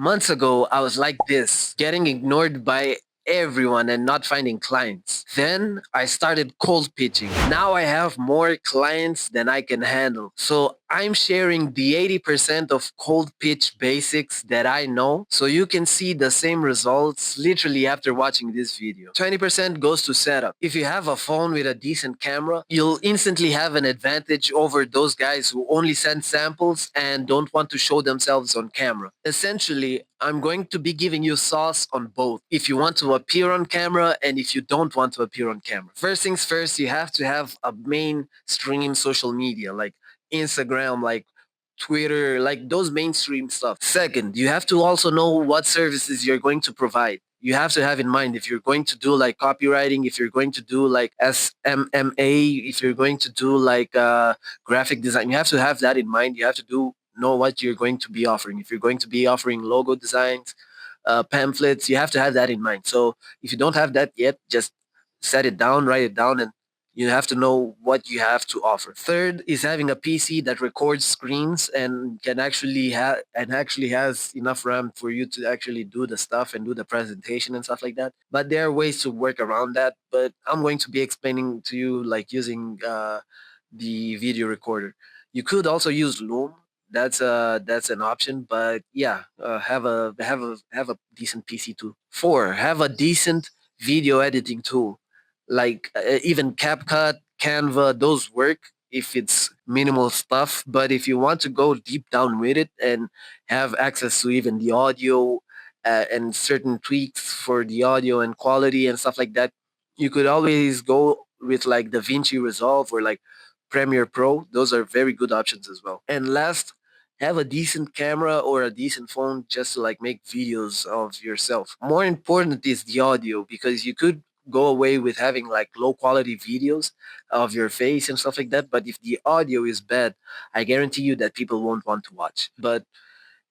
Months ago, I was like this, getting ignored by everyone and not finding clients. Then I started cold pitching. Now I have more clients than I can handle. So I'm sharing the 80% of cold pitch basics that I know so you can see the same results literally after watching this video. 20% goes to setup. If you have a phone with a decent camera, you'll instantly have an advantage over those guys who only send samples and don't want to show themselves on camera. Essentially, I'm going to be giving you sauce on both if you want to appear on camera and if you don't want to appear on camera. First things first, you have to have a mainstream social media like Instagram, like Twitter, like those mainstream stuff. Second, you have to also know what services you're going to provide. You have to have in mind if you're going to do like copywriting, if you're going to do like SMMA, if you're going to do like graphic design. You have to have that in mind. You have to know what you're going to be offering. If you're going to be offering logo designs, pamphlets, you have to have that in mind. So if you don't have that yet, just set it down, write it down, and you have to know what you have to offer. Third is having a PC that records screens and can actually have and actually has enough RAM for you to actually do the stuff and do the presentation and stuff like that. But there are ways to work around that. But I'm going to be explaining to you like using the video recorder. You could also use Loom. That's an option, but yeah, have a decent PC too. Four, have a decent video editing tool like even CapCut, Canva, those work if it's minimal stuff. But if you want to go deep down with it and have access to even the audio and certain tweaks for the audio and quality and stuff like that, you could always go with like DaVinci Resolve or like Premiere Pro. Those are very good options as well. And last, have a decent camera or a decent phone just to like make videos of yourself. More important is the audio because you could go away with having like low quality videos of your face and stuff like that. But if the audio is bad, I guarantee you that people won't want to watch. But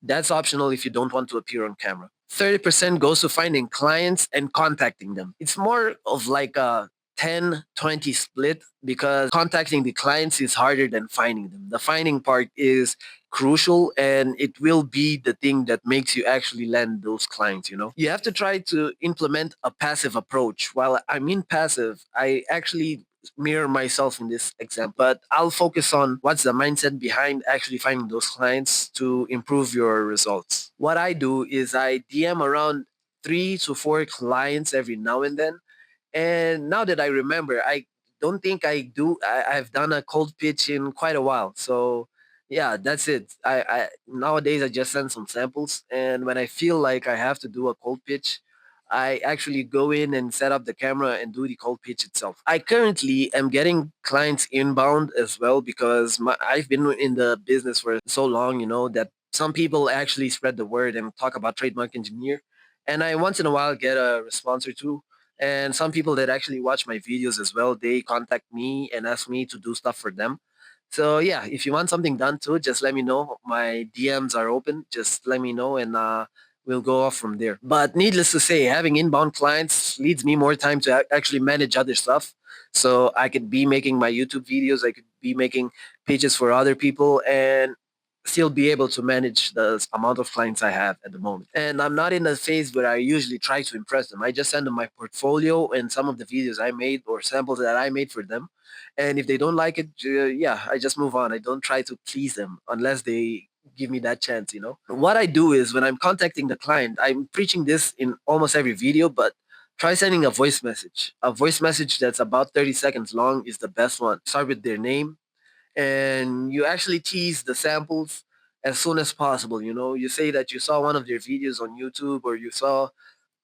that's optional if you don't want to appear on camera. 30% goes to finding clients and contacting them. It's more of like a 10-20 split because contacting the clients is harder than finding them. The finding part is crucial and it will be the thing that makes you actually land those clients, you know? You have to try to implement a passive approach. While I mean passive, I actually mirror myself in this example, but I'll focus on what's the mindset behind actually finding those clients to improve your results. What I do is I DM around 3 to 4 clients every now and then. And now that I remember, I don't think I've done a cold pitch in quite a while. So yeah, that's it. I nowadays I just send some samples, and when I feel like I have to do a cold pitch, I actually go in and set up the camera and do the cold pitch itself. I currently am getting clients inbound as well because I've been in the business for so long, you know, that some people actually spread the word and talk about trademark engineer. And I once in a while get a response or two. And some people that actually watch my videos as well, they contact me and ask me to do stuff for them. So yeah, if you want something done too, just let me know. My DMs are open. Just let me know and we'll go off from there. But needless to say, having inbound clients leads me more time to actually manage other stuff. So I could be making my YouTube videos. I could be making pages for other people and still be able to manage the amount of clients I have at the moment. And I'm not in a phase where I usually try to impress them. I just send them my portfolio and some of the videos I made or samples that I made for them. And if they don't like it, yeah, I just move on. I don't try to please them unless they give me that chance, you know. What I do is when I'm contacting the client, I'm preaching this in almost every video, but try sending a voice message. A voice message that's about 30 seconds long is the best one. Start with their name, and you actually tease the samples as soon as possible. You know, you say that you saw one of their videos on YouTube or you saw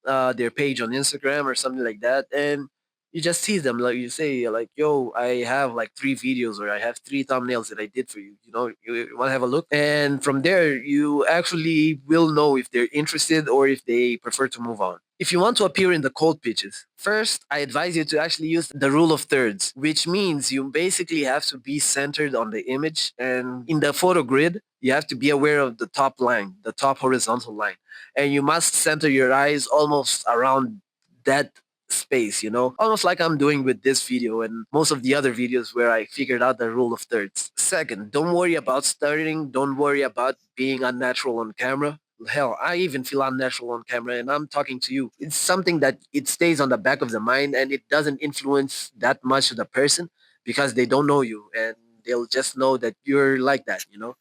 their page on Instagram or something like that, and you just tease them. Like you say, like, "Yo, I have like 3 videos or I have 3 thumbnails that I did for you. You know, you want to have a look?" And from there, you actually will know if they're interested or if they prefer to move on. If you want to appear in the cold pitches, first, I advise you to actually use the rule of thirds, which means you basically have to be centered on the image. And in the photo grid, you have to be aware of the top line, the top horizontal line. And you must center your eyes almost around that space, you know, almost like I'm doing with this video and most of the other videos where I figured out the rule of thirds. Second, don't worry about stuttering. Don't worry about being unnatural on camera. Hell, I even feel unnatural on camera and I'm talking to you. It's something that it stays on the back of the mind and it doesn't influence that much of the person because they don't know you and they'll just know that you're like that, you know?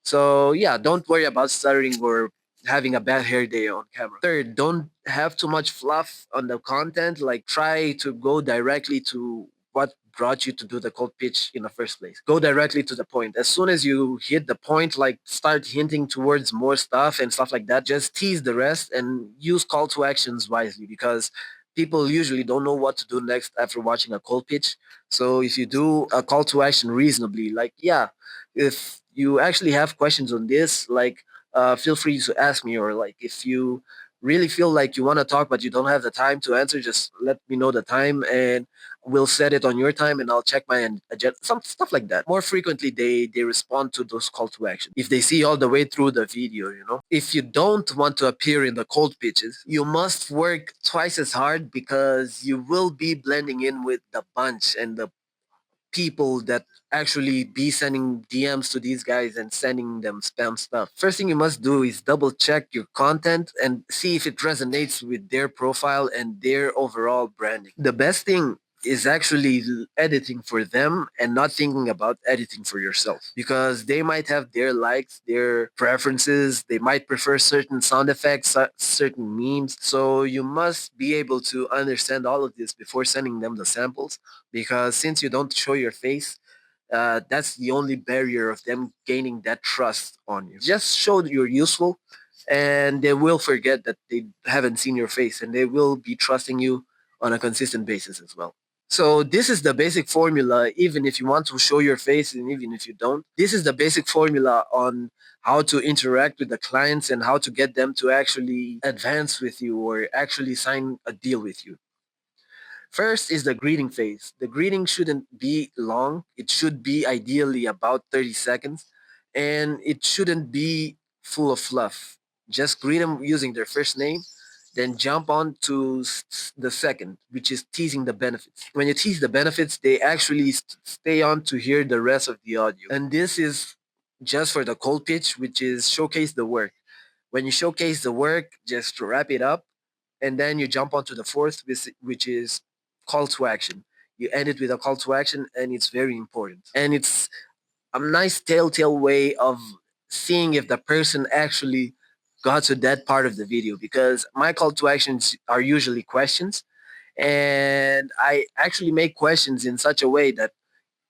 So yeah, don't worry about stuttering or having a bad hair day on camera. Third, don't have too much fluff on the content. Like try to go directly to what brought you to do the cold pitch in the first place. Go directly to the point. As soon as you hit the point, like start hinting towards more stuff and stuff like that. Just tease the rest and use call to actions wisely because people usually don't know what to do next after watching a cold pitch. So if you do a call to action reasonably, like yeah, if you actually have questions on this, like feel free to ask me, or like if you really feel like you want to talk but you don't have the time to answer, just let me know the time and we'll set it on your time and I'll check my agenda, some stuff like that. More frequently, they respond to those call to action if they see all the way through the video, you know. If you don't want to appear in the cold pitches, you must work twice as hard because you will be blending in with the bunch and the people that actually be sending DMs to these guys and sending them spam stuff. First thing you must do is double check your content and see if it resonates with their profile and their overall branding. The best thing is actually editing for them and not thinking about editing for yourself because they might have their likes, their preferences, they might prefer certain sound effects, certain memes. So you must be able to understand all of this before sending them the samples because since you don't show your face, that's the only barrier of them gaining that trust on you. Just show that you're useful, and they will forget that they haven't seen your face, and they will be trusting you on a consistent basis as well. So this is the basic formula. Even if you want to show your face, and even if you don't, this is the basic formula on how to interact with the clients and how to get them to actually advance with you or actually sign a deal with you. First is the greeting phase. The greeting shouldn't be long. It should be ideally about 30 seconds and it shouldn't be full of fluff. Just greet them using their first name, then jump on to the second, which is teasing the benefits. When you tease the benefits, they actually stay on to hear the rest of the audio. And this is just for the cold pitch, which is showcase the work. When you showcase the work, just wrap it up and then you jump onto the fourth, which is call to action. You end it with a call to action, and it's very important. And it's a nice telltale way of seeing if the person actually got to that part of the video because my call to actions are usually questions, and I actually make questions in such a way that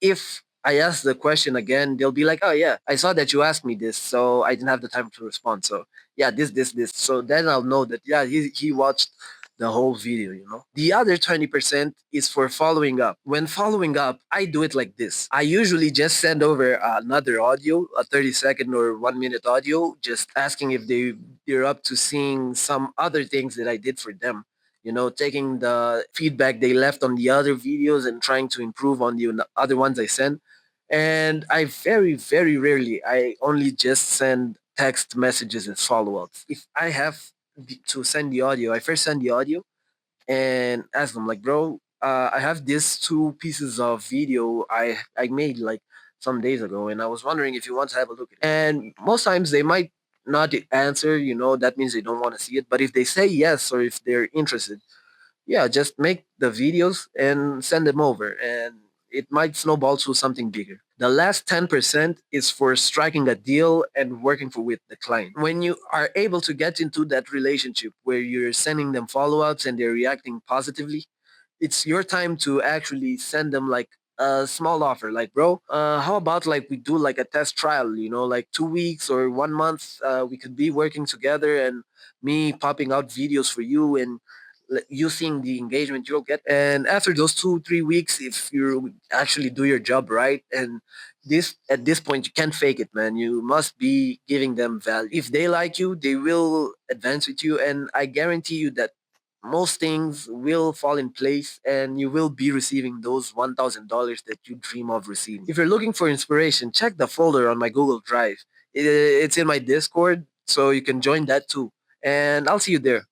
if I ask the question again, they'll be like, "Oh yeah, I saw that you asked me this, so I didn't have the time to respond." So yeah, this. So then I'll know that yeah, he watched the whole video. You know, the other 20% is for following up. When following up, I do it like this. I usually just send over another audio, a 30-second or 1 minute audio, just asking if they're up to seeing some other things that I did for them, you know, taking the feedback they left on the other videos and trying to improve on the other ones I sent. And I very rarely, I only just send text messages as follow-ups. If I have to send the audio, I first send the audio and ask them like, bro, I have these two pieces of video I made like some days ago, and I was wondering if you want to have a look at it. And most times they might not answer, you know, that means they don't want to see it. But if they say yes or if they're interested, yeah, just make the videos and send them over, and it might snowball to something bigger. The last 10% is for striking a deal and working for with the client. When you are able to get into that relationship where you're sending them follow-ups and they're reacting positively, it's your time to actually send them like a small offer, like, bro, how about like we do like a test trial, you know, like 2 weeks or 1 month, we could be working together and me popping out videos for you and you seeing the engagement you'll get. And after those 2 3 weeks, if you actually do your job right, and this at this point you can't fake it, man, you must be giving them value. If they like you, they will advance with you, and I guarantee you that most things will fall in place and you will be receiving those $1,000 that you dream of receiving. If you're looking for inspiration, check the folder on my Google Drive. It's in my Discord, so you can join that too. And I'll see you there.